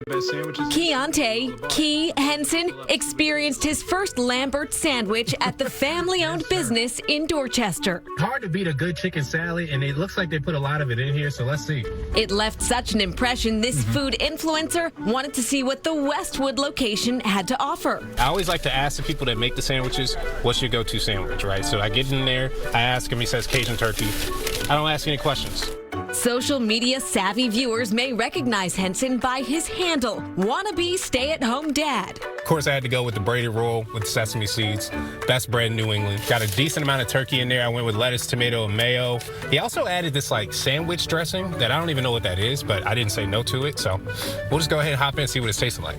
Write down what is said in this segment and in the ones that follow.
Keontae Key Henson experienced his first Lambert sandwich at the family-owned business in Dorchester. Hard to beat a good chicken salad, and it looks like they put a lot of it in here, so let's see. It left such an impression, this food influencer wanted to see what the Westwood location had to offer. I always like to ask the people that make the sandwiches, what's your go-to sandwich, right? So I get in there, I ask him, he says Cajun turkey. I don't ask any questions. Social media savvy viewers may recognize Henson by his handle, wannabe stay-at-home dad. Of course, I had to go with the braided roll with sesame seeds. Best bread in New England. Got a decent amount of turkey in there. I went with lettuce, tomato, and mayo. He also added this like sandwich dressing that I don't even know what that is, but I didn't say no to it. So we'll just go ahead and hop in and see what it's tasting like.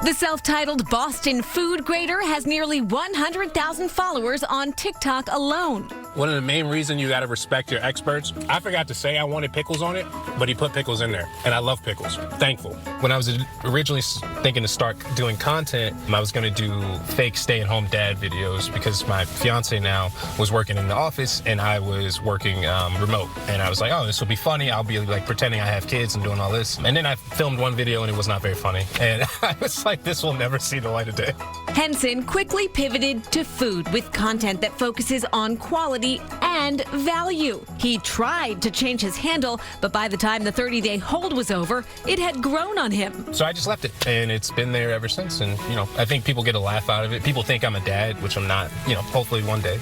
The self-titled Boston food grader has nearly 100,000 followers on TikTok alone. One of the main reasons you got to respect your experts, I forgot to say I wanted pickles on it, but he put pickles in there, and I love pickles. Thankful. When I was originally thinking to start doing content, I was going to do fake stay-at-home dad videos because my fiance now was working in the office, and I was working remote. And I was like, oh, this will be funny. I'll be like pretending I have kids and doing all this. And then I filmed one video, and it was not very funny. And I was like, this will never see the light of day. Henson quickly pivoted to food with content that focuses on quality and value. He tried to change his handle, but by the time the 30-day hold was over, it had grown on him. So I just left it, and it's been there ever since. And, you know, I think people get a laugh out of it. People think I'm a dad, which I'm not, you know, hopefully one day.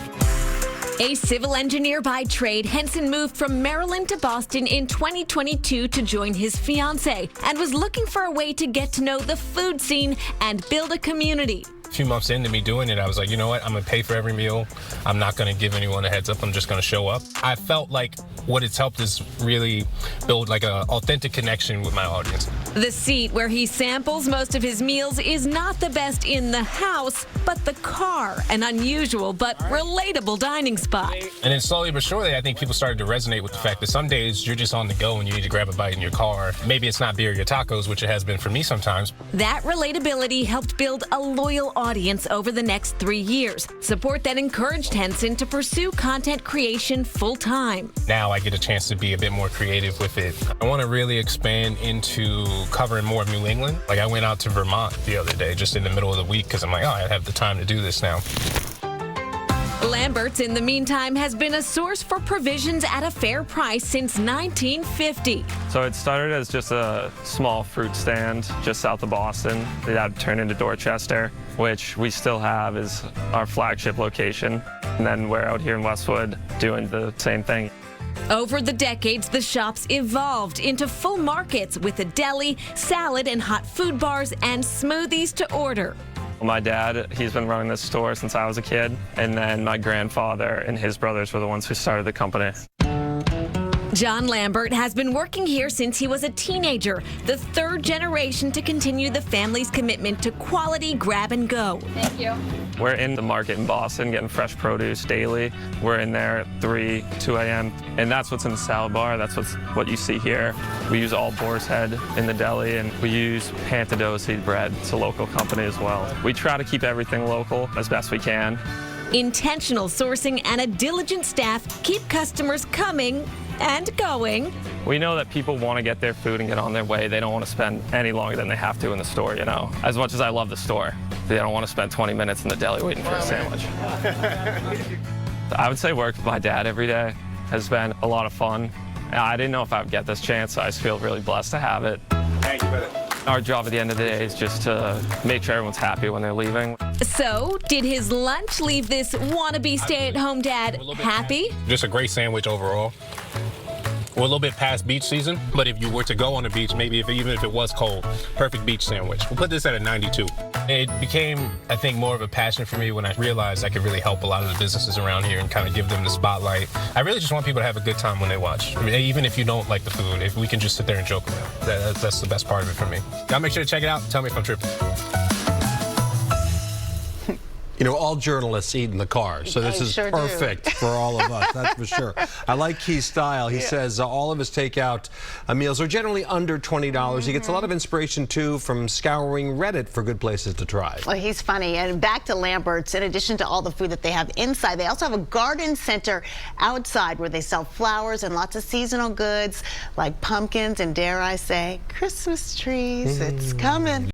A civil engineer by trade, Henson moved from Maryland to Boston in 2022 to join his fiancée and was looking for a way to get to know the food scene and build a community. A few months into me doing it, I was like, you know what? I'm going to pay for every meal. I'm not going to give anyone a heads up. I'm just going to show up. I felt like what it's helped is really build like an authentic connection with my audience. The seat where he samples most of his meals is not the best in the house, but the car, an unusual but relatable dining spot. And then slowly but surely, I think people started to resonate with the fact that some days you're just on the go and you need to grab a bite in your car. Maybe it's not birria tacos, which it has been for me sometimes. That relatability helped build a loyal audience over the next 3 years. Support that encouraged Henson to pursue content creation full-time. Now I get a chance to be a bit more creative with it. I want to really expand into covering more of New England. Like I went out to Vermont the other day, just in the middle of the week, because I'm like, oh, I have the time to do this now. Lambert's, in the meantime, has been a source for provisions at a fair price since 1950. So it started as just a small fruit stand just south of Boston. That turned into Dorchester, which we still have as our flagship location. And then we're out here in Westwood doing the same thing. Over the decades, the shops evolved into full markets with a deli, salad and hot food bars, and smoothies to order. My dad, he's been running this store since I was a kid, and then my grandfather and his brothers were the ones who started the company. John Lambert has been working here since he was a teenager, the third generation to continue the family's commitment to quality grab and go. Thank you. We're in the market in Boston getting fresh produce daily. We're in there at 3, 2 a.m. And that's what's in the salad bar. That's what you see here. We use all boar's head in the deli, and we use Pantadosi bread. It's a local company as well. We try to keep everything local as best we can. Intentional sourcing and a diligent staff keep customers coming and going. We know that people want to get their food and get on their way. They don't want to spend any longer than they have to in the store, you know. As much as I love the store, they don't want to spend 20 minutes in the deli waiting for a sandwich. I would say work with my dad every day has been a lot of fun. I didn't know if I would get this chance, so I just feel really blessed to have it. Thank you, brother. Our job at the end of the day is just to make sure everyone's happy when they're leaving. So, did his lunch leave this wannabe stay-at-home dad happy? Just a great sandwich overall. We're a little bit past beach season, but if you were to go on the beach, maybe even if it was cold, perfect beach sandwich. We'll put this at a 92. It became, I think, more of a passion for me when I realized I could really help a lot of the businesses around here and kind of give them the spotlight. I really just want people to have a good time when they watch. I mean, even if you don't like the food, if we can just sit there and joke about it, that's the best part of it for me. Y'all make sure to check it out. Tell me if I'm tripping. You know, all journalists eat in the car, so this is sure perfect for all of us, that's for sure. I like Keith's style. He says all of his takeout meals are generally under $20. He gets a lot of inspiration, too, from scouring Reddit for good places to try. Well, he's funny. And back to Lambert's, in addition to all the food that they have inside, they also have a garden center outside where they sell flowers and lots of seasonal goods like pumpkins and, dare I say, Christmas trees. It's coming.